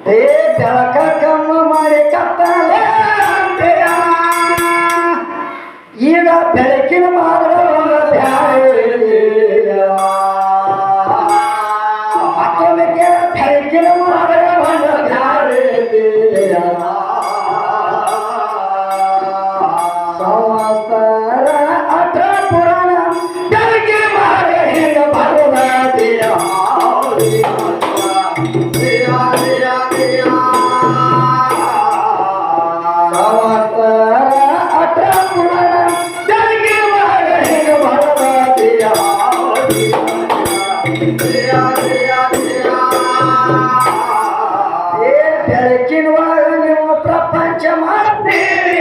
ಏ ಬೆಳಕ ಕಮ್ಮ ಮಾಡಿ ಕತ್ತಲೆ ಅಂತೆಯ ಈಗ ಬೆಳಕಿನ ಮಾತ್ರ ಮತ್ತೊಮ್ಮೆ ಬೆಳಕಿನ ಮಾತ್ರ ಸಂವತ್ಸರ ಅಠ ಪುರಾಣ ಬೆಳಕಿನ ಮಾರ ಹಿಂಗ ಬರುವುದಿಲ್ಲ ಬೆಳಕಿನವಾಗ ನೀವು ಪ್ರಪಂಚ ಮಾಡ್ತೀರಿ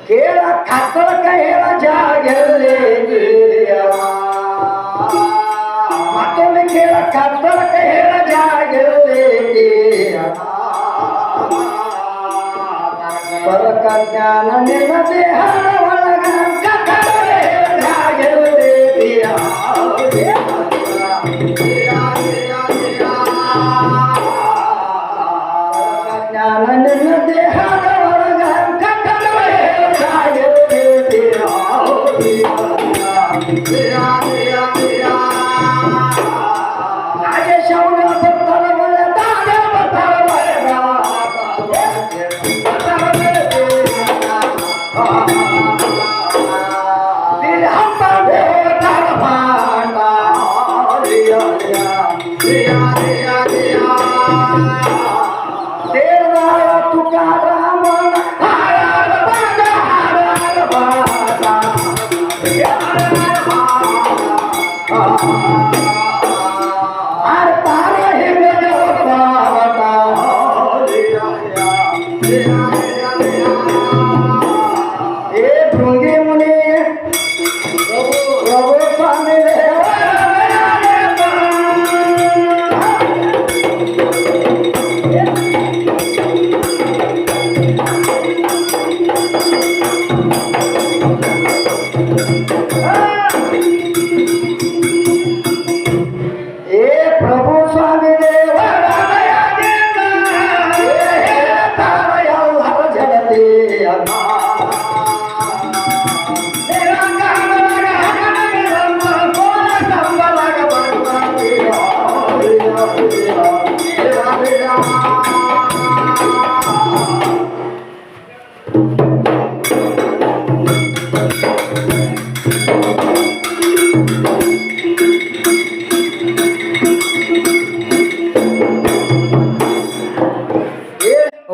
ಕೇಳ ಕತ್ತಲಕ ಹೇಳ ಜಾಗಲ್ಲಿ ಮತ್ತೊಮ್ಮೆ ಕೇಳ ಕತ್ತಲಕ ಹೇಳ ಜಾಗಲ್ಲಿ ಪರಕ ಜ್ಞಾನ ನಿನ್ನ ದೇಹದ ಒಳಗ ಕತ್ತಲ ಹೇಳ ಜಾಗಲ್ಲಿ ನನ್ನ ದೇಹದ ಹೊರಗ ಕಟ್ಟಲು ನಾಗೇಶವನ ಬರ್ತಾರ ಒಳ್ಳೆ ದಾದ ಬರ್ತಾರ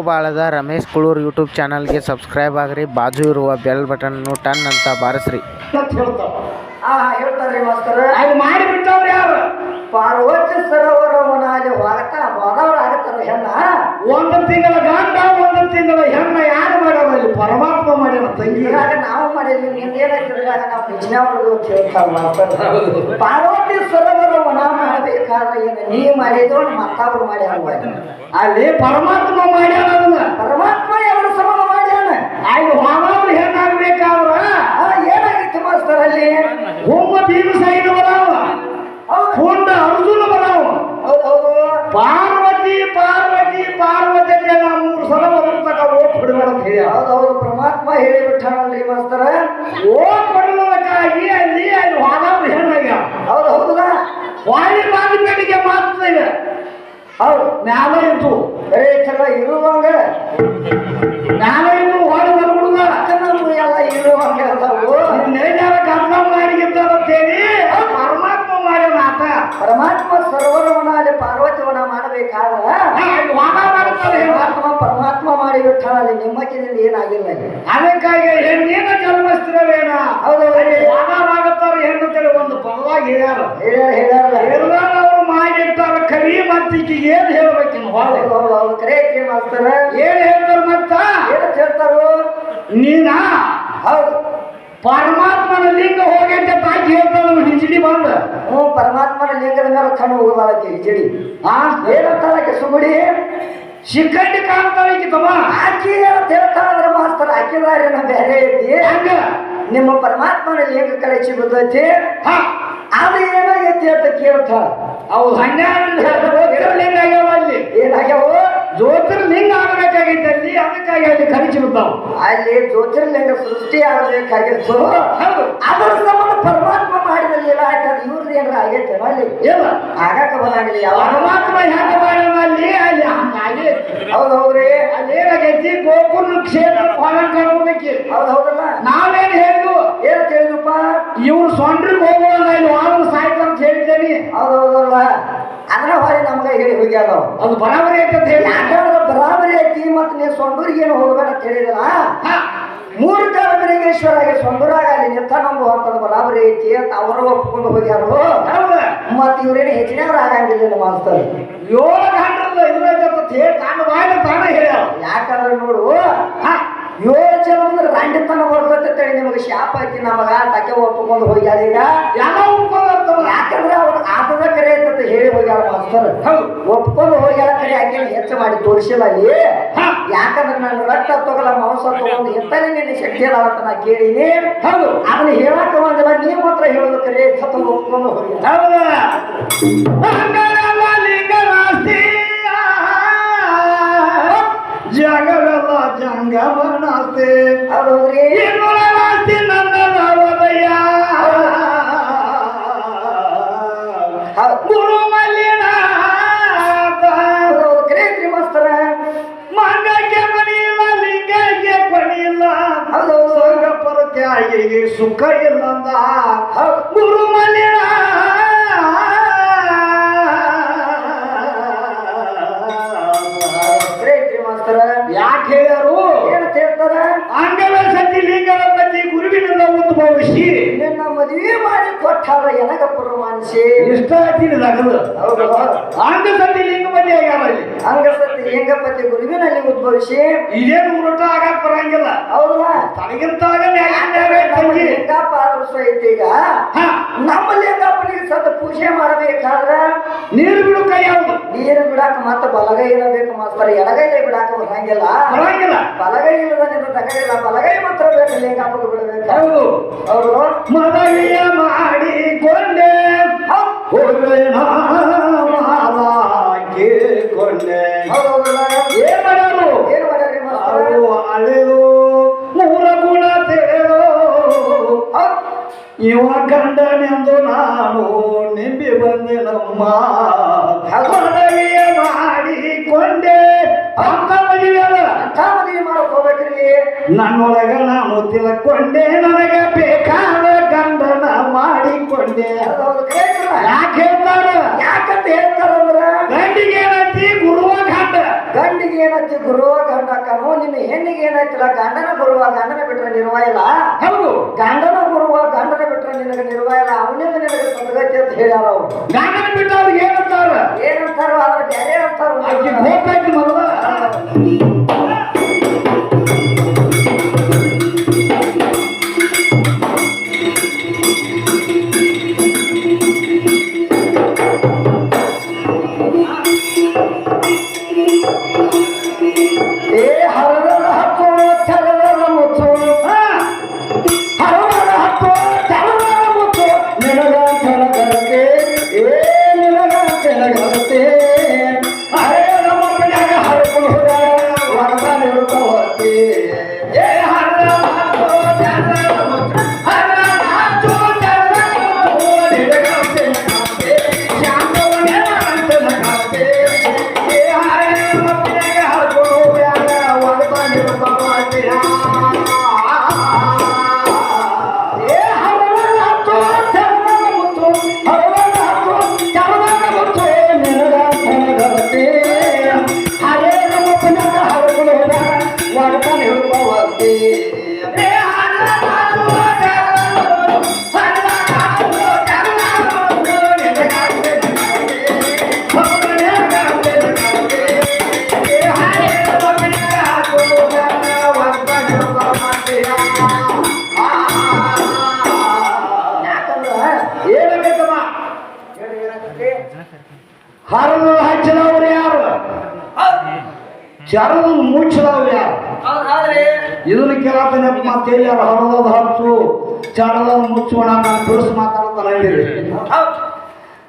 ಬಾಳದ ರಮೇಶ್ ಕುಳೂರ್ ಯೂಟ್ಯೂಬ್ ಚಾನಲ್ಗೆ ಸಬ್ಸ್ಕ್ರೈಬ್ ಆಗ್ರಿ, ಬಾಜು ಇರುವ ಬೆಲ್ ಬಟನ್ ಟನ್ ಅಂತ ಬಾರಿಸ್ರಿ. ಹೇಳ್ತಾರ್ರಿ ಮಾಸ್ತರ ಅದು ಮಾಡಿಬಿಟ್ಟವ್ರು ಯಾರು ಪಾರ್ವತಿ ಸರೋವರವನ ಅಲ್ಲಿ ಹೋದವ್ರು ಆಗತ್ತಾರ ಹೆಣ್ಣ ಒಂದು ತಿಂಗಳ ಗಂಡ ಒಂದು ತಿಂಗಳ ಹೆಣ್ಣ ಯಾರು ಮಾಡ್ಯಾರ ಇಲ್ಲಿ ಪರಮಾತ್ಮ ಮಾಡ್ಯಾರ ತಂಗಿ ನಾವು ಮಾಡಿದ್ವಿ ನಿಂದೇನಾಗ ನಾವು ನಿಜನವ್ರದ್ದು ಹೇಳ್ತಾರ ಮಾಸ್ತರ ಪಾರ್ವತಿ ಸರೋವರವನ ಮಾಡಬೇಕಾದ್ರೆ ಏನು ನೀ ಮಾಡಿದ್ರು ಮತ್ತೊಬ್ರು ಮಾಡ್ಯಾರ ಅಲ್ಲಿ ಪರಮಾತ್ಮ ಮಾಡ್ಯಾರ ಅದನ್ನ ಪರಮಾತ್ಮ ಎರಡು ಸಮಾನ ಮಾಡ್ಯಾನ ಅಲ್ಲಿ ಹೋದವ್ರು ಹೆಣ್ಣಾಗ್ಬೇಕಾದ್ರ ಏನಾಗಿತ್ತು ಮಾಸ್ತರ ಅಲ್ಲಿ ಹುಮ್ಮ ಭೀಮ ಸೈಡ್ ಬರಾವ ಹುಂಡ ಅರ್ಜುನ ಬರಾವ ಪಾರ್ವತಿ ಪಾರ್ವತಿ ಪಾರ್ವತಿ ಮೂರು ಸಲ ಬರ್ತಕ್ಕ ಓಟ್ ಬಿಡಬೇಡ ಹೌದೌದು ಪರಮಾತ್ಮ ಹೇಳಿಬಿಟ್ಟಾನಲ್ರಿ ಮಾಸ್ತರ ಓಟ್ ಬಿಡುವುದಕ್ಕಾಗಿ ಅಲ್ಲಿ ಹೋದವ್ರು ಹೆಣ್ಣಾಗ್ಯಾವ ಹೌದು ಹೌದಲ್ಲ ವಾಯು ಮಾತುಕತೆಗೆ ಮಾತ್ರ ಹೌದು ಜ್ಞಾನ ಇತ್ತು ಚಲ ಇರುವಂಗ ಜ್ಞಾನ ಇದ್ದು ಹೊಡೆ ಬರ್ಬಿಡುದ ನಮ್ಗೆ ಎಲ್ಲ ಇರುವಂಗ ನೇಜಾರ ಕರ್ಮ ಮಾಡಿಗಿದ್ದಾರಂತೇಳಿ ಪರಮಾತ್ಮ ಮಾಡ್ಯಾನ ಆತ ಪರಮಾತ್ಮ ಸರೋವರವನ ಅಲ್ಲಿ ಪಾರ್ವತಿವನ ಮಾಡಬೇಕಾದ್ರ ಪರಮಾತ್ಮ ಮಾಡಿಬಿಟ್ಟಾನ ಅಲ್ಲಿ ನಿಮ್ಮಕ್ಕಿನಿಂದ ಏನಾಗಿಲ್ಲ ಅದಕ್ಕಾಗಿ ಹೆಣ್ಣೇನ ಜನ್ಮಸ್ಥಿರವೇನ ಹೌದು ಆಗತ್ತಾರ ಹೆಣ್ಣು ಒಂದು ಪದವಾಗಿ ಹೇಳ್ಯಾರ ಹೇಳ್ಯಾರ ಅವರು ಮಾಡಿರ್ತಾರ ಕವಿ ಮತ್ತಿಗೆ ಏನ್ ಹೇಳ್ಬೇಕಿನ್ನು ಹೌದು ಕರೆ ಮಾಸ್ತರ ಏನ್ ಹೇಳ್ತಾರ ಮತ್ತ ಏನ್ ಹೇಳ್ತಾರು ನೀನಾ ಹೌದು ಪರಮಾತ್ಮನ ಲಿಂಗ ಹೋಗಿ ಅಂತ ತಾಕಿ ಹೇಳ್ತಾಳ ಹಿಜಡಿ ಬಂದ ಪರಮಾತ್ಮನ ಲಿಂಗದ ಮೇಲೆ ಕಣ್ಣು ಹೋಗಲಾಕೆ ಹಿಜಡಿ ಏನಂತಾಳಕ್ಕೆ ಸುಗುಡಿ ಶಿಖಂಡಿ ಕಾಣ್ತಾಳಿಕೆ ತಮ್ಮ ಆಕಿ ಅಂತ ಹೇಳ್ತಾಳಂದ್ರ ಮಾಸ್ತರ್ ಹಾಕಿದಾರೇನ ಬೇರೆ ಐತಿ ಹಂಗ ನಿಮ್ಮ ಪರಮಾತ್ಮನ ಲಿಂಗ ಕಡೆ ಸಿಗುತ್ತೈತಿ ಅದು ಏನಾಗೈತಿ ಅಂತ ಕೇಳ್ತಾಳ ಅವು ಹನ್ನೆರಡು ಲಿಂಗ ಆಗ್ಯಾವ ಅಲ್ಲಿ ಜ್ಯೋತಿರ್ಲಿಂಗ ಆಗಬೇಕಾಗಿತ್ತು ಅಲ್ಲಿ, ಅದಕ್ಕಾಗಿ ಅಲ್ಲಿ ಖರ್ಚು ಬಿದ್ದಾವ. ಅಲ್ಲಿ ಜ್ಯೋತಿರ್ಲಿಂಗ ಸೃಷ್ಟಿ ಆಗಬೇಕಾಗಿತ್ತು. ಹೌದು. ಅದರ ಸಂಬಂಧ ಪರಮಾತ್ಮ ಮಾಡಿದಲ್ಲಿ ಇಲ್ಲ ಆಯ್ತದ ಇವ್ರದ್ದು ಏನಾರ ಆಗೈತೆ ಅಲ್ಲಿ ಇಲ್ಲ ಆಗಾಕ ಬಂದಾಗಲಿ ಯಾವ ಪರಮಾತ್ಮ ಹೆಂಗ ಮಾಡಿದ ಅಲ್ಲಿ ಅಲ್ಲಿ ಹಂಗಾಗಿ ಹೌದು ಹೌದ್ರಿ. ಅಲ್ಲಿ ಏನಾಗೈತಿ ಗೋಕುಲ ಕ್ಷೇತ್ರ ಪಾಲನೆ ಹೋಗ್ಬೇಕು. ಹೌದು ಹೌದಲ್ಲ. ನಾವೇನ್ ಹೇಳಿದ್ವು ಏನ್ ಹೇಳಿದಪ್ಪ ಇವ್ರು ಸೊಂಡ್ರಿಗೆ ಹೋಗುವಾಗ ಇಲ್ಲಿ ವಾರ ಸಾಯ್ತು ಅಂತ ಹೇಳಿದ್ದೇನೆ. ಹೌದು ಹೌದಲ್ಲ. ಅದ್ರ ಹೊಳಿ ನಮ್ಗೆ ಹೇಳಿ ಹೋಗ್ಯಾದ ಅದು ಬರಾಬರಿ ಐತೆ ಅಂತ ಹೇಳಿ ಯಾಕಂದ್ರೆ ಬರಾಬರಿ ಐತಿ ಮತ್ ನೀ ಸೊಂಡೂರಿಗೆ ಏನು ಹೋಗ್ಬೇಡ ಅಂತ ಹೇಳಿದಲ್ಲ. ಮೂರು ಕಾಲಗೇಶ್ವರಾಗಿ ಸೊಂಡೂರಾಗ ಅಲ್ಲಿ ನಿಂತ ನಂಬು ಅಂತದ ಬರಾಬರಿ ಐತಿ ಅಂತ ಅವರು ಒಪ್ಕೊಂಡು ಹೋಗ್ಯಾರು. ಮತ್ ಇವ್ರೇನು ಹೆಚ್ಚಿನವ್ರು ಆಗಂಗಿಲ್ಲ ಮಾಸ್ತರ್. 7 ಗಂಟೆ ಇದ್ರೈತೆ ತಾನು ಬಾಯಿನ ತಾನ ಹೇಳ್ಯಾರ. ಯಾಕಂದ್ರೆ ನೋಡು 7 ಜನ ಅಂದ್ರೆ ರಂಡಿತನ ಬರ್ತೈತೆ ನಿಮಗೆ ಶಾಪ ಐತಿ ನಮಗ ತಕ್ಕೆ ಒಪ್ಕೊಂಡು ಹೋಗ್ಯಾರ. ಈಗ ಎಲ್ಲ ಒಪ್ಕೊಂಡು ಯಾಕಂದ್ರೆ ಅವ್ರು ಆಟದ ಕರೆ ಐತಂತ ಹೇಳಿ ಹೋಗ್ಯಾರ ಮಾಸ್ತರ್. ಒಪ್ಕೊಂಡು ಹೋಗ್ಯಾರ ಕರೆ ಯಾಕೆ ಹೆಚ್ಚು ಮಾಡಿ ತೋರಿಸಿಲ್ಲ ಅಲ್ಲಿ. ಯಾಕಂದ್ರೆ ನಾನು ರಕ್ತ ತಗೊಲ್ಲ ಮಾಂಸ ತಗೊಂಡು ಎತ್ತನೆ ನಿನ್ನ ಶಕ್ತಿ ಅದಾವಂತ ನಾ ಕೇಳಿನಿ. ಹೌದು ಅದನ್ನ ಹೇಳಕ್ ಬಂದಿಲ್ಲ, ನೀವು ಮಾತ್ರ ಹೇಳೋದು ಕರೆ ತತ್ವ ಒಪ್ಕೊಂಡು ಹೋಗ್ಯಾರ. ಜಗವೆಲ್ಲ ಜಂಗಮನಾಸ್ತಿ ಹೌದ್ರಿ. ನಾಸ್ತಿ ನನ್ನ ಗುರು ಮಲ್ಲಿನಾಥ ಕರೇತ್ರಿ ಮಾಸ್ತರ. ಮಂಗಕ್ಕೆ ಮಣಿಯಿಲ್ಲ ಲಿಂಗಕ್ಕೆ ಪಣಿಯಿಲ್ಲ ಸಂಗ ಪರತ್ಯಾಗಿ ಸುಖ ಇಲ್ಲಂದ ಗುರು ಯಾಕೆ ಹೇಳ್ಯಾರು? ಏನಂತ ಹೇಳ್ತಾರ? ಅಂಗವ ಸತಿ ಲಿಂಗದ ಪತಿ ಗುರುವಿನಿಂದ ಉದ್ಭವಿಸಿ ನಿನ್ನ ಮದುವೆ ಮಾಡಿ ಕೊಟ್ಟಾರ ಎನಗ ಪುರಮಾನಿಸಿ ಇಷ್ಟ ತಿಳಿದಾಗದು. ಹೌದು. ಅಂಗ ಸತಿ ಲಿಂಗ ಪತಿ ಆಗ್ಯಾರ ಇಲ್ಲಿ. ಅಂಗಸತಿ ಲಿಂಗಪತಿ ಗುರುವಿನಲ್ಲಿ ಉದ್ಭವಿಸಿ ಇದೇನು ಉರುಟ ಆಗಕ್ ಬರಂಗಿಲ್ಲ. ಹೌದಲ್ಲ. ತನಗಿಂತಾಗ ಲಿಂಗಪ್ಪ ಆದ್ರೂ ಸಹಿತ ಈಗ ನಮ್ಮ ಲಿಂಗಪ್ಪನಿಗೆ ಸತ ಪೂಜೆ ಮಾಡಬೇಕಾದ್ರ ನೀರು ಬಿಡು ಕೈ ಯಾವುದು? ನೀರು ಬಿಡಾಕ ಮತ್ತ ಬಲಗೈ ಇರಬೇಕು ಮಾಸ್ತರ, ಎಡಗೈಲೇ ಬಿಡಾಕ ಬರಂಗಿಲ್ಲ. ಬರಂಗಿಲ್ಲ. ಬಲಗೈ ಇಲ್ಲದ ತಗಲಿಲ್ಲ, ಬಲಗೈ ಮಾತ್ರ ಬೇಕು ಲಿಂಗಪ್ಪಗೆ ಬಿಡಬೇಕು. ಹೌದು ಹೌದು. ಮದವಿಯ ಮಾಡಿಕೊಂಡೆ ಕೇಳ್ಕೊಂಡೆ. ಏನ್ ಮಾಡ್ಯಾರು? ಏನ್ ಮಾಡ್ಯಾರಿ ಮಾಸ್ತರ? ಅಳೆದು 3 ಗುಣ ತಿಳಿದು ಇವ ಗಂಡನೆಂದು ನಾನು ನಿಂಬಿ ಬಂದೆ ನಮ್ಮ ಮದವಿಯ ಮಾಡಿಕೊಂಡೆ ಅಂತ ಮದುವೆ ಅಲ್ಲ. ಅಂತ ಮದುವೆ ಮಾಡ್ಕೋಬೇಕ್ರಿ. ನನ್ನೊಳಗ ನಾನು ತಿಳ್ಕೊಂಡೆ ನನಗೆ ಬೇಕಾದ ಗಂಡನ ಮಾಡಿಕೊಂಡೆ. ಯಾಕೆ ಹೇಳ್ತಾರ? ಯಾಕಂತ ಹೇಳ್ತಾರಂದ್ರ ಗಂಡಿಗೆ ಏನೈತಿ ಗುರುವ ಗಂಡ, ಗಂಡಿಗೆ ಏನೈತಿ ಗುರುವ ಗಂಡ ಕಣೋ. ನಿನ್ನ ಹೆಣ್ಣಿಗೆ ಏನೈತಿಲ್ಲ ಗಂಡನ ಗುರುವ, ಗಂಡನ ಬಿಟ್ರೆ ನಿರ್ವಾಯ ಇಲ್ಲ. ಹೌದು. ಗಂಡನ ಗುರುವ ಗಂಡನ ಬಿಟ್ರೆ ನಿನಗೆ ನಿರ್ವಾಯ ಇಲ್ಲ, ಅವನಿಂದ ನಿನಗೆ ಸದ್ಗತಿ ಅಂತ ಹೇಳ್ಯಾರ ಅವ್ರು. ಗಂಡನ ಬಿಟ್ಟು ಅವ್ರಿಗೆ ಏನಂತಾರ? ಏನಂತಾರ? ಅದ್ರ ಬೇರೆ ಅಂತಾರ. ಆಕಿ ಹೋಗ್ತಾಯ್ತು ಮೊದಲ ಹರಿದು ಹಚ್ಚಿದವ್ರು ಯಾರು? ಚರದು ಮುಚ್ಚಿದವ್ರು ಯಾರು? ಇದನ್ನ ಕೇಳತ್ತೇನಪ್ಪ ಮತ್ತೆ ಯಾರು ಹರಿದೋದು ಹಚ್ಚು ಚರದವ್ರು ಮುಚ್ಚೋಣ ನಾನು ಬಿಡಿಸಿ ಮಾತಾಡ್ತಾನೆ.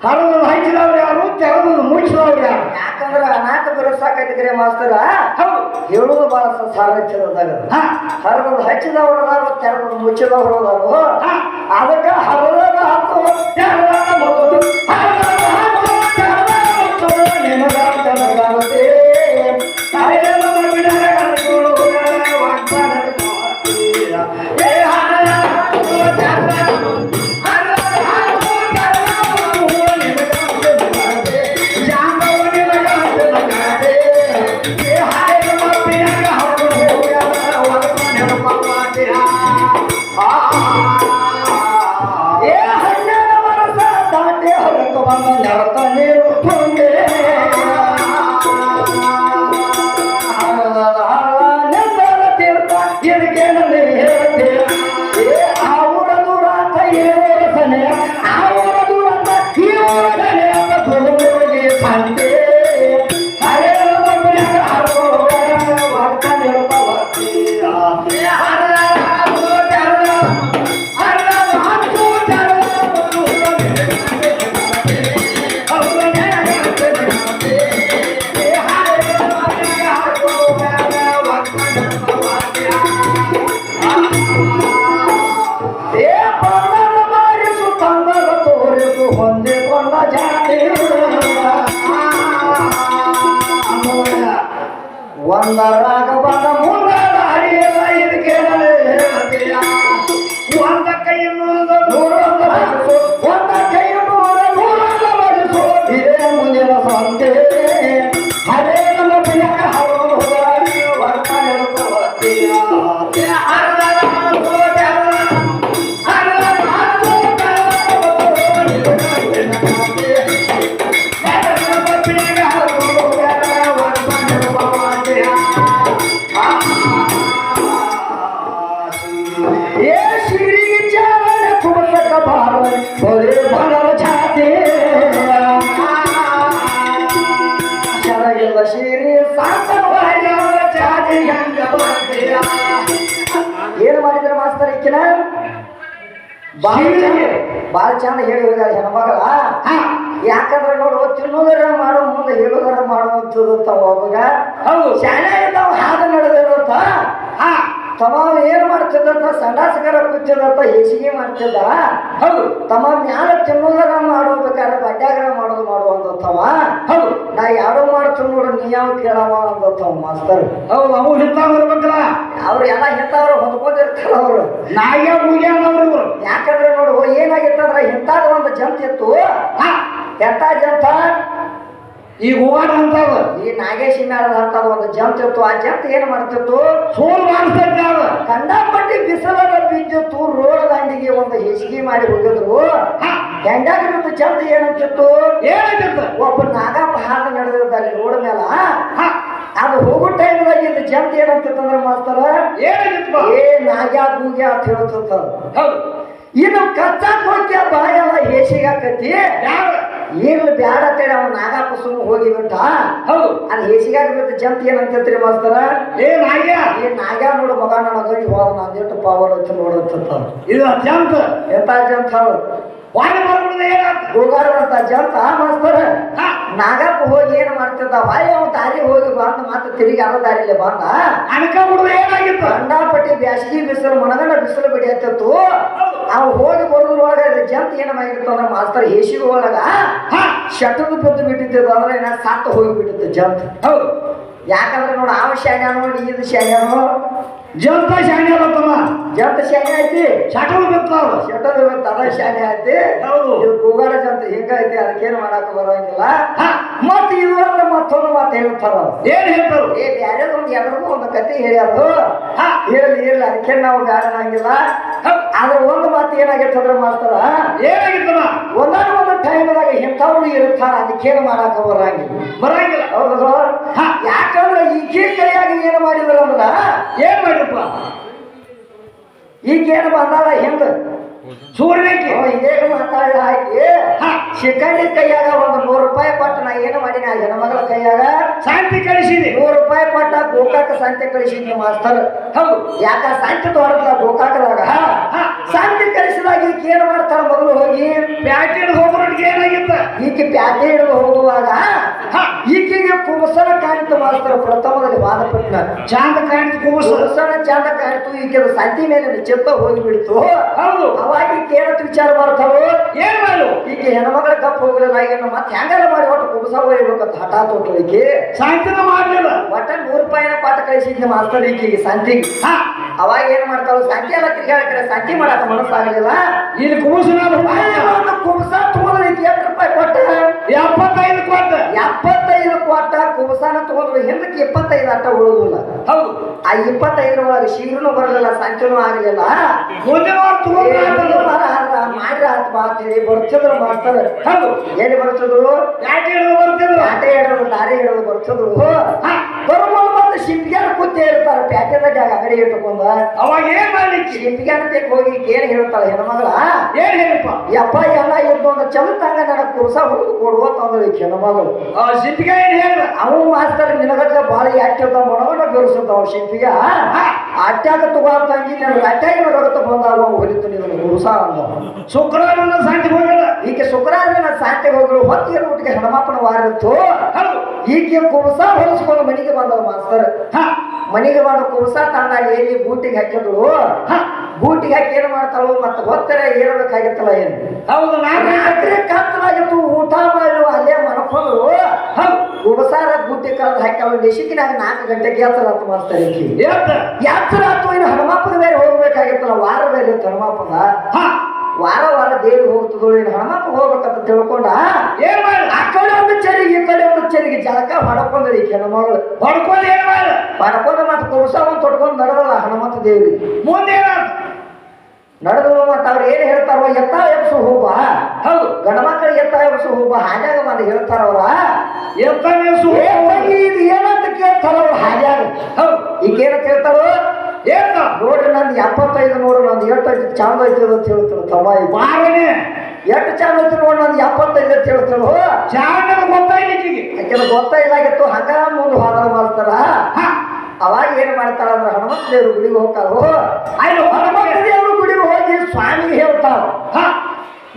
ಹರಿದು ಹಂಚಿದವ್ರು ಯಾರು ತೆಗೆದು ಮುಚ್ಚಿದವ್ರು ಯಾರು ಯಾಕಂದ್ರ ಅನಾಥ ಬಿರುಸಾಕೈತಿ ಕರೆ ಮಾಸ್ತರ ಹೌದು ಹೇಳುದು ಬಹಳ ಸಾರಥ್ಯದಾಗ ಹಾ ಹರಿದು ಹಚ್ಚಿದವ್ರು ಅದಾರು ತೆಗೆದು ಮುಚ್ಚಿದವ್ರು ಅದಾರು ಹಾ ಅದಕ್ಕೆ ಹರಿದ ಹಾಕು ನಿಮಗಾಗುತ್ತೆ ಒಂದರಾಗ ಬಂದ ಮುಂದ ದಾರಿಯಲ್ಲ ಇದಕ್ಕೆ ಹೇಳ್ತೀಯ ಒಂದ ಕೈ ಇನ್ನೊಂದು ನೂರೊಂದು ಬಡಿಸು ಒಂದ ಕೈ ಇನ್ನೊಂದು ನೂರೊಂದು ಬಡಿಸು ಇದೇ ಮುಂದಿನ ಸಂತೆ ಅದೇ ನಮ್ಮ ಪ್ರಿಯಕ ಹರದು ಹೋಗಿ ವರ್ತ ಹೇಳ್ತೀಯ ಏನ್ ಮಾಡಿದ್ರ ಮಾಸ್ತರ್ ಈಕಿನ ಬಾಳ ಚಂದ ಹೇಳಿ ಹೋಗ್ಯಾರ ಹೆಣ್ಮಗಳ ಯಾಕಂದ್ರೆ ನೋಡು ತಿನ್ನೋದರ ಮಾಡೋ ಮುಂದೆ ಹೇಳೋದರ ಮಾಡುವಂಥದ್ದು ಒಬ್ಬಗ ಹೌದು ಶಾಲೆ ಇದ್ದಾವ ಹಾದ ನಡೆದಿರುತ್ತ ತಮ್ಮ ಏನ್ ಮಾಡ್ತಿದ್ದಂತ ಸಂಡಾಸಕರ ಕೂತಿದಂತ ಹೇಸಿಗೆ ಮಾಡ್ತಿದ್ದ ಹೌದು ತಮ್ಮ ಮ್ಯಾಲ ತಿನ್ನೋದರ ಮಾಡೋಬೇಕಾದ್ರೆ ಬಡ್ಯಾಗರ ಮಾಡೋದು ಮಾಡುವಂತವ ಹೌದು ನಾ ಯಾರೋ ಮಾಡ್ತೀನಿ ನೋಡು ನೀ ಯಾವ ಕೇಳವ ಅಂದತ್ತವ ಮಾಸ್ತರ್ ಹೌದು ಅವು ಹಿತ್ತಾಗ ಇರ್ಬೇಕಲ್ಲ ಅವ್ರು ಎಲ್ಲ ಹಿಂತವ್ರು ಹೊಂದ್ಕೊಂಡಿರ್ತಾರ ಅವ್ರು ನಾಯ ಮುಗಿಯವ್ರು ಇವರು ಯಾಕಂದ್ರೆ ನೋಡು ಏನಾಗಿತ್ತಂದ್ರ ಇಂಥದ ಒಂದು ಜಂತ್ ಇತ್ತು ಎಂತ ಜಂತ ಈಗ ಹೋಗಾಡ ಅಂತವ ಈ ನಾಗೇಶಿ ಮ್ಯಾಲದ ಅಂತದ ಒಂದು ಜಂತ್ ಇತ್ತು ಆ ಜಂತ್ ಏನ್ ಮಾಡ್ತಿತ್ತು ಸೋಲ್ ಮಾಡಿಸ್ತೈತಿ ಅವ ಕಂಡಾಪಟ್ಟಿ ಬಿಸಿಲದ ಬಿದ್ದಿತ್ತು ರೋಡ್ ದಂಡಿಗೆ ಒಂದು ಹೆಸಿಗೆ ಮಾಡಿ ಹೋಗಿದ್ರು ಹೆಂಗಾಗ ಬಿದ್ದು ಜಂತ್ ಏನಂತಿತ್ತು ಏನಾಗಿತ್ತು ಒಬ್ಬ ನಾಗಪ್ಪ ಹಾದ ನಡೆದಿದ್ದ ಅಲ್ಲಿ ರೋಡ್ ಮೇಲ ಅದು ಹೋಗೋ ಟೈಮ್ದಾಗ ಇದು ಜಂತ್ ಏನಂತಿತ್ತಂದ್ರ ಮಾಸ್ತರ ಏನಾಗಿತ್ತು ಏ ನಾಗ್ಯಾ ಗೂಗ್ಯಾ ಅಂತ ಹೇಳ್ತಿತ್ತ ಹೌದು ಇನ್ನು ಕಚ್ಚಾಕ್ ಹೋಗ್ಯ ಬಾಯೆಲ್ಲ ಹೇಸಿಗಾಕತಿ ಈಗಲೂ ಬ್ಯಾಡ ಅಂತೇಳಿ ಅವ್ನು ನಾಗಪ್ಪ ಸುಮ್ಮ ಹೋಗಿಬಿಟ್ಟ ಹೌದು ಅದು ಹೇಸಿಗಾಗ್ಬಿಟ್ಟು ಜಂಪ್ ಏನಂತೈತ್ರಿ ಮಾಸ್ತರ ಏ ನಾಗ್ಯ ಈ ನಾಗ್ಯಾ ನೋಡು ಮಗ ನನ್ನ ಗಡಿ ಹೋದ ನಾನು ಎಷ್ಟು ಪವರ್ ಅಂತ ನೋಡಂತ ಇದು ಜಂಪ್ ಎಂತ ಜಂಪ್ ಹೌದು ವಾಡಿ ಮಾಡ್ಬಿಡುದ ಏನಾಗ್ತ ಹೋಗಾಡಂತ ಜಂಪ್ ಮಾಸ್ತರ ನಾಗಪ್ಪ ಹೋಗಿ ಏನ್ ಮಾಡ್ತಿದ್ದ ಬಾಯಿ ಅವ್ನ ದಾರಿ ಹೋಗಿ ಬಂದ ಮತ್ತೆ ತಿರುಗಿ ಅದ ದಾರಿಲಿ ಬಂದ ಅನ್ಕೊಂಡ್ಬಿಡುದ ಏನಾಗಿತ್ತು ಕಂಡಾಪಟ್ಟಿ ಬ್ಯಾಸಗಿ ಬಿಸಿಲು ಮನಗಂಡ ಬಿಸಿಲು ಬಿಡಿಯತ್ತಿತ್ತು ಅವ್ ಹೋಗಿ ಬರೋದ್ರೊಳಗ ಜಂಪ್ ಏನ್ ಆಗಿತ್ತು ಅಂದ್ರೆ ಮಾಸ್ತರ್ ಹೇಸಿಗೆ ಒಳಗ ಶಟದ ಬಿದ್ದು ಬಿಟ್ಟಿದ್ದು ಅಂದ್ರೆ ಏನ ಸತ್ತ ಹೋಗಿ ಬಿಟ್ಟಿತ್ತು ಜಂಪ್ ಹೌದು ಯಾಕಂದ್ರೆ ನೋಡು ಅವ ಶಾನ್ಯಾನು ಇದು ಶಾನ್ಯಾನು ಜಂಪ ಶಾಣೆ ಬರ್ತಮ್ಮ ಜಂಪ್ ಶಾನೆ ಐತಿ ಶಟಲ್ ಬಿತ್ತಾವ ಶಟದ ಬಿತ್ತು ಅದ ಶಾನೆ ಐತಿ ಹೌದು ಇದು ಕೂಗಾಡ ಜಂಪ್ ಹಿಂಗೈತಿ ಅದಕ್ಕೇನು ಮಾಡಾಕ ಬರೋಂಗಿಲ್ಲ ಮತ್ ಇದ್ರಲ್ಲಿ ಮತ್ತೊಂದು ಮಾತು ಹೇಳ್ತಾರ ಏನ್ ಹೇಳ್ತಾರು ಏ ಬ್ಯಾರೆ ಒಂದು ಎಲ್ರಿಗೂ ಒಂದು ಕತೆ ಹೇಳ್ಯಾರು ಇರ್ಲಿ ಅದಕ್ಕೆ ನಾವು ಬ್ಯಾಡನಾಗಿಲ್ಲ ಆದ್ರೆ ಒಂದು ಮಾತು ಏನಾಗಿತ್ತಂದ್ರ ಮಾಸ್ತರ ಏನಾಗಿತ್ತಮ್ಮ ಒಂದಾನ ಒಂದು ಟೈಮ್ದಾಗ ಇಂಥವ್ರು ಇರ್ತಾರ ಅದಕ್ಕೇನು ಮಾಡಾಕ ಬರಂಗಿಲ್ಲ ಹೌದು ಯಾಕಂದ್ರೆ ಈಕೆ ಕೈಯಾಗಿ ಏನು ಮಾಡಿದ್ರ ಅಂದ್ರ ಏನ್ ಮಾಡಿರಪ್ಪ ಈಗೇನು ಬಂದಾಳ ಹಿಂದ ಸೂರ್ಯಕ್ಕೆ ಇದೇನು ಮಾತಾಡಿ ಹಾಕಿ ಶಿಖಂಡಿ ಕೈಯಾಗ ಒಂದು 100 ರೂಪಾಯಿ ಕೊಟ್ಟು ನಾ ಏನು ಮಾಡೀನಿ ಆ ಹೆಣ್ಮಗಳ ಕೈಯಾಗ ಶಾಂತಿ ಕಳಿಸಿದೆ 100 ರೂಪಾಯಿ ಕೊಟ್ಟ ಗೋಕಾಕ ಸಂತೆ ಕಳಿಸಿದ್ನಿ ಮಾಸ್ತರ್. ಹೌದು ಯಾಕ ಸಂತೆ ಹೊರಗಲ್ಲ ಗೋಕಾಕದಾಗ ಸಂತೆ ಕಳಿಸಿದಾಗ ಈಕೆ ಏನ್ ಮಾಡ್ತಾಳ ಮೊದಲು ಹೋಗಿ ಪ್ಯಾಟಿನ ಹೋಗೋರಿಗೆ ಏನಾಗಿತ್ತ ಈಕೆ ಪ್ಯಾಟೆ ಹಿಡಿದು ಹೋಗುವಾಗ ಈಕೆಗೆ ಕುಬಸನ ಕಾಣಿತು ಮಾಸ್ತರ. ಪ್ರಥಮದಲ್ಲಿ ವಾದಪಟ್ಟ ಚಾಂದ ಕಾಣಿತು ಕುಬಸನ ಚಂದ ಕಾಣಿತು. ಈಕೆ ಸಂತಿ ಮೇಲೆ ಚಿತ್ತ ಹೋಗಿಬಿಡ್ತು. ಹೌದು ಅವಾಗ ಈಕೆ ಏನಂತ ವಿಚಾರ ಮಾಡ್ತಾಳು, ಏನ್ ಮಾಡು ಈಕೆ ಹೆಣ್ಮಗಳ ಕಪ್ ಹೋಗ್ಲಿಲ್ಲ, ಏನು ಮತ್ತೆ ಹೆಂಗಾರ ಮಾಡಿ ಒಟ್ಟು ಕುಬಸ ಹೋಗ್ಬೇಕಂತ ಹಠ ತೊಟ್ಟಳಿಕೆ ಸಾಹಿತ್ಯನ ಮಾಡ್ಲಿಲ್ಲ. ಒಟ್ಟ 100 ರೂಪಾಯಿನ ಪಾಠ ಕಳಿಸಿದ್ನಿ ಮಾಸ್ತರ್ ಈಕೆಗೆ ಸಂತಿಗೆ. ಅವಾಗ ಏನ್ ಮಾಡ್ತಾಳು, ಸಂತಿ ಎಲ್ಲ ತಿರ್ಗಾಡ್ಕಡೆ ಸಂತಿ ಮಾಡಾಕ ಮನಸ್ಸಾಗಲಿಲ್ಲ. ಇಲ್ಲಿ ಕುಬಸನ ಕುಬಸ ತಗೊಂಡ್ರೆ ಈಕೆ 8 ರೂಪಾಯಿ ಕೊಟ್ಟ 75 ಕೊಟ್ಟ 75 ಕೊಟ್ಟ ಕುಬಸಾನ ತಗೊಂಡ್ರು. ಹಿಂದಕ್ಕೆ 25 ಅಟ್ಟ ಉಳಿದಿಲ್ಲ. ಹೌದು ಆ 25 ಒಳಗೆ ಶೀರ್ನು ಬರಲಿಲ್ಲ, ಸಂಚಲನೂ ಆಗಲಿಲ್ಲ. ಮುಂದಿನ ಮಾಡ್ರ ಅಂತ ಮಾತೇಳಿ ಬರ್ತಿದ್ರು ಮಾಡ್ತಾರೆ. ಹೌದು ಎಲ್ಲಿ ಬರ್ತಿದ್ರು, ಪ್ಯಾಟಿ ಹಿಡಿದು ಬರ್ತಿದ್ರು, ಆಟೆ ಹಿಡಿದು ದಾರಿ ಹಿಡಿದು ಬರ್ತಿದ್ರು. ಬರುವಾಗ ಮತ್ತೆ ಶಿಂಪಿಗ್ಯಾನ ಕೂತೇ ಇರ್ತಾರೆ ಪ್ಯಾಟೆದಾಗ ಅಂಗಡಿ ಇಟ್ಟುಕೊಂಡ. ಅವಾಗ ಏನ್ ಮಾಡ್ಲಿಕ್ಕೆ ಶಿಂಪಿಗ್ಯಾನ ತೆಗ್ ಹೋಗಿ ಏನ್ ಹೇಳ್ತಾಳೆ ಹೆಣ್ಮಗಳ, ಏನ್ ಹೇಳಿಪ್ಪ ಯಪ್ಪ ಎಲ್ಲ ಇದ್ದೊಂದು ಚಲತಂಗ ನನಗೆ ಕುರ್ಸ ಹುಡುಗ ಕೊಡುವ ತಂದಳು ಈ ಹೆಣ್ಮಗಳು. ಶಿಲ್ಪಿಗ ಏನ್ ಹೇಳಿದ, ಅವು ಮಾಸ್ತರ್ ನಿನಗಟ್ಲೆ ಬಾಳ ಯಾಕಿರ್ತಾವ ಮನಗಂಡ ಬೆರೆಸುತ್ತಾವ ಶಿಲ್ಪಿಗ. ಅಟ್ಯಾಗ ತಗೋತಂಗಿ ನನಗೆ ಅಟ್ಯಾಗಿನ ರಗತ ಬಂದಾಗ ಹೊಲಿತು ನೀವು ಕುರ್ಸ ಅಂದ. ಶುಕ್ರವಾರ ಸಂತೆ ಹೋಗಿಲ್ಲ ಈಕೆ ಶುಕ್ರವಾರ ಸಾಂತೆಗೆ ಹೋಗಲು ಹೊತ್ತಿಗೆ ಊಟಿಗೆ ಹನುಮಪ್ಪನ ವಾರ ಇತ್ತು. ಈಕೆ ಕುಬಸ ಹೊಲಿಸ್ಕೊಂಡು ಮನೆಗೆ ಬಂದವ ಮಾಸ್ತರ್. ಮನೆಗೆ ಬಂದ ಕುಬಸ ತಂದಾಗ ಎಲ್ಲಿ ಬೂಟಿಗೆ ಹಾಕಿದ್ರು. ಬೂಟಿಗೆ ಹಾಕಿ ಏನ್ ಮಾಡ್ತಾಳು, ಮತ್ತೆ ಹೊತ್ತರ ಏರಬೇಕಾಗಿತ್ತಲ್ಲ ಏನು. ಹೌದು ರಾತ್ರಿ ಕತ್ತಲಾಗಿತ್ತು, ಊಟ ಮಾಡಿ ಅಲ್ಲೇ ಮನಕೊಂಡು ಕುಬಸಾರ ಬೂಟಿ ಕಳೆದು ಹಾಕಿ ನೆಸಿಕಿನಾಗ 4 ಗಂಟೆಗೆ ಎತ್ತರಾತು ಮಾಸ್ತರ್. ಈಕೆ ಎತ್ತರಾತು. ಇನ್ನು ಹನುಮಪ್ಪನ ಬೇರೆ ಹೋಗ್ಬೇಕಾಗಿತ್ತಲ್ಲ, ವಾರ ಬೇರೆ ಇತ್ತು ಹನುಮಪ್ಪನ. ವಾರ ವಾರ ದೇವಿ ಹೋಗ್ತದೋ ಇನ್ನು ಹನುಮಪ್ಪ ಹೋಗ್ಬೇಕಂತ ತಿಳ್ಕೊಂಡ ಏನ್ ಮಾಡ, ಆ ಕಡೆ ಒಂದು ಚರಿಗೆ ಈ ಕಡೆ ಒಂದು ಚರಿಗೆ ಜಳಕ ಹೊಡ್ಕೊಂಡ್ರಿ ಈ ಹೆಣ್ಮಗಳು. ಹೊಡ್ಕೊಂಡು ಏನ್ ಮಾಡ ಹೊಡ್ಕೊಂಡು ಮತ್ತೆ ಕುಬಸ ಒಂದು ತೊಡ್ಕೊಂಡು ನಡೆದಲ್ಲ ಹನುಮಂತ ದೇವಿ. ಮುಂದೆ ನಡೆದು ಮತ್ತೆ ಅವ್ರು ಏನ್ ಹೇಳ್ತಾರೋ, ಎತ್ತ ಎಬ್ಸು ಹೂಬ. ಹೌದು ಗಂಡ ಮಕ್ಕಳಿಗೆ ಎತ್ತ ಎಬ್ಸು ಹೂಬ ಹಾದ್ಯಾಗ ಬಂದು ಹೇಳ್ತಾರ ಅವ್ರ. ಎತ್ತ ಇದು ಏನಂತ ಕೇಳ್ತಾರ ಅವ್ರು ಹಾದ್ಯಾಗ. ಹೌದು ಈಗೇನಂತ ಹೇಳ್ತಾರೋ, ಏನ್ ನೋಡ್ರಿ ನಂದು 75 ನೋಡು, ನಂದು 8 ಚಂದ ಐತಿ ಅಂತ ಹೇಳ್ತಾರ. ತಮ್ಮ ಮಾರನೆ ಎಷ್ಟು ಚಂದ ಐತಿ ನೋಡಿ, ನಂದು 75 ಅಂತ ಹೇಳ್ತಾರೋ. ಚಾಂಡದ ಗೊತ್ತಾಯ್ಲಿಕ್ಕಿಗೆ ಯಾಕೆಂದ್ರೆ ಗೊತ್ತಾಗಿತ್ತು. ಹಂಗ ಮುಂದೆ ಹೋದ ಮಾಡ್ತಾರ. ಅವಾಗ ಏನ್ ಮಾಡ್ತಾರ ಅಂದ್ರೆ ಹನುಮಂತ ದೇವ್ರ ಗುಡಿಗೆ ಹೋಗ್ತಾರೋ. ಹನುಮಂತ ದೇವ್ರ ಗುಡಿಗೆ ಹೋಗಿ ಸ್ವಾಮಿಗೆ ಹೇಳ್ತಾರ,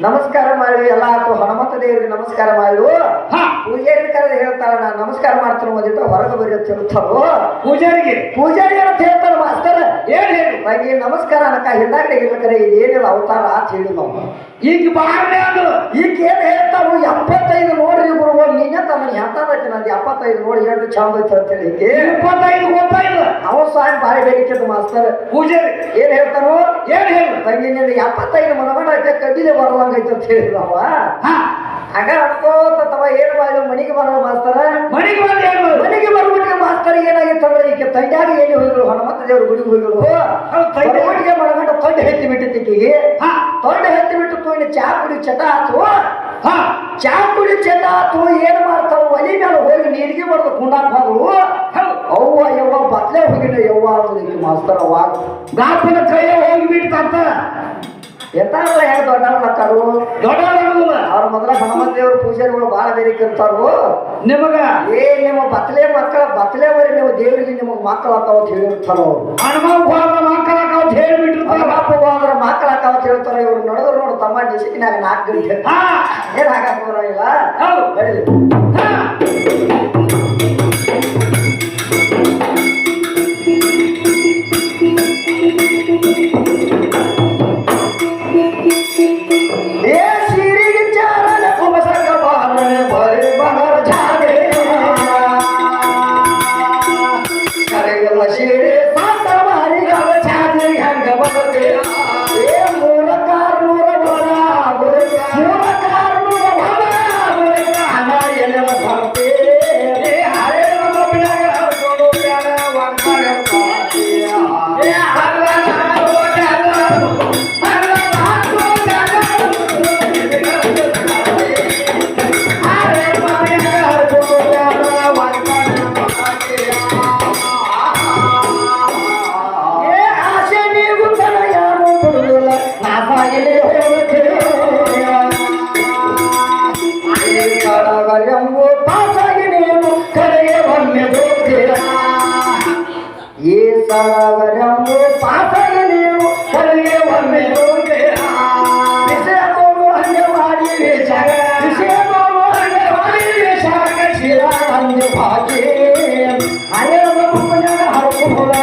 ನಮಸ್ಕಾರ ಮಾಡಿ ಎಲ್ಲ ಆಯ್ತು. ಹನುಮಂತ ದೇವರಿಗೆ ನಮಸ್ಕಾರ ಮಾಡು. ಪೂಜಾರಿ ಕರೆದು ಹೇಳ್ತಾರ, ನಾನು ನಮಸ್ಕಾರ ಮಾಡ್ತಾನೆ ಒಂದಿಟ್ಟು ಹೊರಗೆ ಬರೀ ಅಂತ ಹೇಳ್ತಾರೋ. ಪೂಜಾರಿ ಅಂತ ಹೇಳ್ತಾರ ಮಾಸ್ತರ. ಏನ್ ಹೇಳಿ ನನಗೆ ನಮಸ್ಕಾರ ಅನಕ ಹಿಂದಾಗಡೆ ಇರ್ಲಕರೆ ಇದೇನಿಲ್ಲ ಅವತಾರ ಅಂತ ಹೇಳಿ ನಾವು ಈಗ ಬಾರ್ಲೆ ಅದು. ಈಗ ಏನ್ ಹೇಳ್ತಾವು, 75 ನೋಡ್ರಿ ಗುರುಗಳು ನಿನ್ನೆ ತಮ್ಮ ಎಂತದೈತಿ ನಂದು 75 ನೋಡಿ 8 ಚಂದ ಐತಿ ಅಂತ ಹೇಳಿ 25 ಗೊತ್ತಾಯಿಲ್ಲ. ಅವ ಸ್ವಾಮಿ ಬಾರಿ ಬೇಕಿತ್ತು ಮಾಸ್ತರ್. ಪೂಜಾರಿ ಏನ್ ಹೇಳ್ತಾನು, ಏನ್ ಹೇಳಿ ತಂಗಿ ನಿಂದ 75 ಮನಗಂಡ ಐತೆ ಕಡ್ಡಿಲೆ ಬರಲಂಗೈತೆ ಅಂತ ಹೇಳಿದವ. ಆಗ ಅನ್ಕೋತ ತಮ್ಮ ಏನ್ ಮಾಡಿದ ಮನೆಗೆ ಬರೋ ಮಾಸ್ತರ. ಮನೆಗೆ ಬಂದು ಏನ್ ಮನೆಗೆ ಬರ್ಬಿಟ್ಟಿಗೆ ಮಾಸ್ತರ ಏನಾಗಿತ್ತು ಅಂದ್ರೆ ಈಗ ತಂಡ್ಯಾಗ ಎಲ್ಲಿ ಹೋಗಿರು, ಹನುಮಂತ ದೇವ್ರ ಗುಡಿಗೆ ಹೋಗಿರು. ಒಟ್ಟಿಗೆ ಮನಗಂಡ ತೊಂಡೆ ಹೆತ್ತಿ ಬಿಟ್ಟಿತ್ತು ಈಕಿಗೆ. ತೊಂಡೆ ಹೆತ್ತಿ ಬಿಟ್ಟು ತೊಂಡೆ ಚಾ ಕುಡಿ ಚಟ ಆತು. ಚಾ ಕುಡಿ ಚಟ ಆತು. ಏನ್ ಮಾಡ್ತಾವ, ಒಲಿ ಮೇಲೆ ಹೋಗಿ ನೀರಿಗೆ ಬಡ್ದು ಕುಂಡಾಕ್ ಹೋಗು. ಅವ್ವ ಯವ್ವ ಬತ್ಲೆ ಹೋಗಿನ ಯವ್ವ ಅಂದ್ರೆ ಮಾಸ್ತರ. ಅವಾಗ ಗಾಪನ ಕೈಯ ಹೋಗಿಬಿಡ್ತಂತ. ಎಂತಾರಲ್ಲ ಹೆಂಗ ದೊಡ್ಡವ್ರು ದೊಡ್ಡವ್ರ ಅವ್ರ ಮೊದಲ ಹನುಮಂತ ದೇವ್ರ ಪೂಜಾರಿಗಳು ಬಾಳ ಬೇರಿಕಿರ್ತಾರು. ನಿಮಗ ನಿಮ್ಮ ಬತ್ಲೆ ಮಕ್ಕಳ ಬತ್ಲೆ ಬರೀ ನೀವು ದೇವರಿಗೆ ನಿಮಗ್ ಮಕ್ಕಳು ಆತಾವ ಅಂತ ಹೇಳಿರ್ತಾರ. ಹನುಮಪ್ಪ ಮಕ್ಕಳ ಹೇಳ್ಬಿಟ್ಟಿರ್ತಾರ. ಹನುಮಪ್ಪ ಅಂದ್ರೆ ಮಕ್ಕಳ ಆತಾವ ಅಂತ ಹೇಳ್ತಾರ. ಇವ್ರು ನಡೆದ್ರು ನೋಡು ತಮ್ಮ ಡಿಸಿಕಿನಾಗ 4 ಗಂಟೆ ಏನ್ ಹಾಕಕ್ ಬರಂಗಿಲ್ಲ. ನಡೀಲಿ ಕಳಗರೆಂಬು ಪಾಸಗೆ ನೀವು ಕಲಿಗೆ ಒಮ್ಮೆ ವಿಷಯದೋರು ಹಂಗೆ ಮಾಡಿ ವೇಷಾಗ ವಿಷಯದೋರು ಹಂಗೆ ಮಾಡಿ ವೇಷಾಗ ಶಿರ ಹಂಗೆ ಬಾಕಿ ಹಳೆಯ ಪುಣ್ಯನ ಹರಕು ಹೋದ